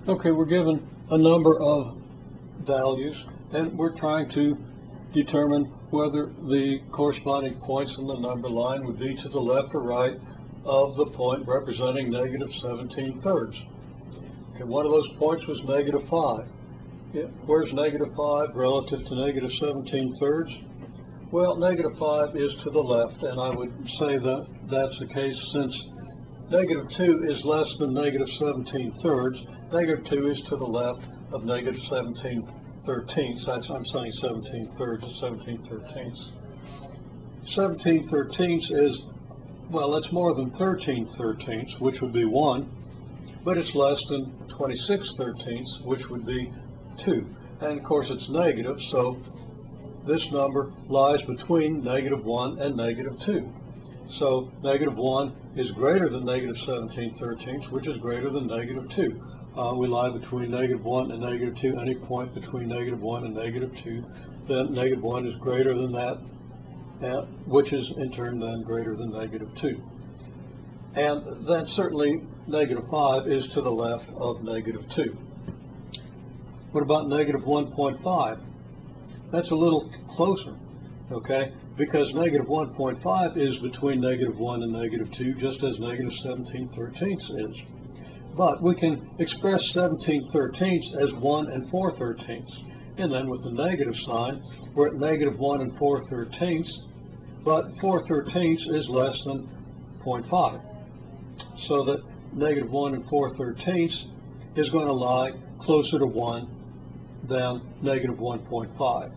Okay, we're given a number of values, and we're trying to determine whether the corresponding points in the number line would be to the left or right of the point representing negative 17/3. Okay, one of those points was negative 5. Where's negative 5 relative to negative 17/3? Well, negative 5 is to the left, and I would say that that's the case since negative 2 is less than negative 17/3. Negative 2 is to the left of negative 17/13. I'm saying 17/3 is 17/13. 17/13 is, well, that's more than 13/13, which would be 1, but it's less than 26/13, which would be 2. And of course it's negative, so this number lies between negative 1 and negative 2. So negative 1 is greater than negative 17/13, which is greater than negative 2. We lie between negative 1 and negative 2. Any point between negative 1 and negative 2, then negative 1 is greater than that, which is in turn then greater than negative 2. And then certainly negative 5 is to the left of negative 2. What about negative 1.5? That's a little closer, okay? Because negative 1.5 is between negative 1 and negative 2, just as negative 17/13 is. But we can express 17/13 as 1 and 4/13. And then with the negative sign, we're at negative 1 and 4/13, but 4/13 is less than 0.5. So that negative 1 and 4/13 is going to lie closer to 1 than negative 1.5.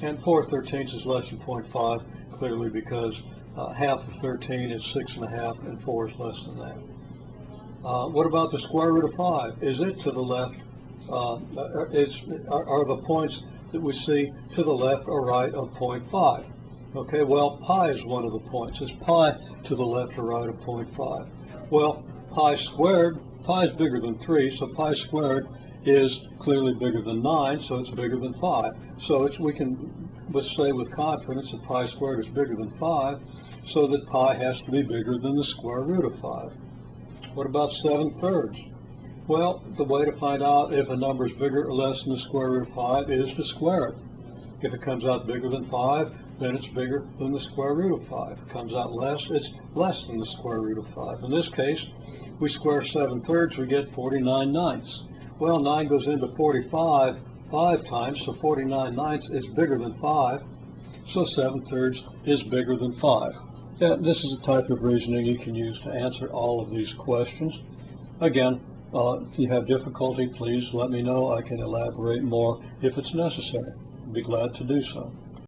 And 4/13 is less than 0.5, clearly because half of 13 is 6.5, and 4 is less than that. What about the square root of 5? Is it to the left? Are the points that we see to the left or right of 0.5? Okay, well, pi is one of the points. Is pi to the left or right of 0.5? Well, pi squared, pi is bigger than 3, so pi squared is clearly bigger than 9, so it's bigger than 5. So we can say with confidence that pi squared is bigger than 5, so that pi has to be bigger than the square root of 5. What about 7/3? Well, the way to find out if a number is bigger or less than the square root of 5 is to square it. If it comes out bigger than 5, then it's bigger than the square root of 5. If it comes out less, it's less than the square root of 5. In this case, we square 7/3, we get 49/9. Well, 9 goes into 45 5 times, so 49/9 is bigger than 5, so 7/3 is bigger than 5. This is a type of reasoning you can use to answer all of these questions. Again, if you have difficulty, please let me know. I can elaborate more if it's necessary. I'd be glad to do so.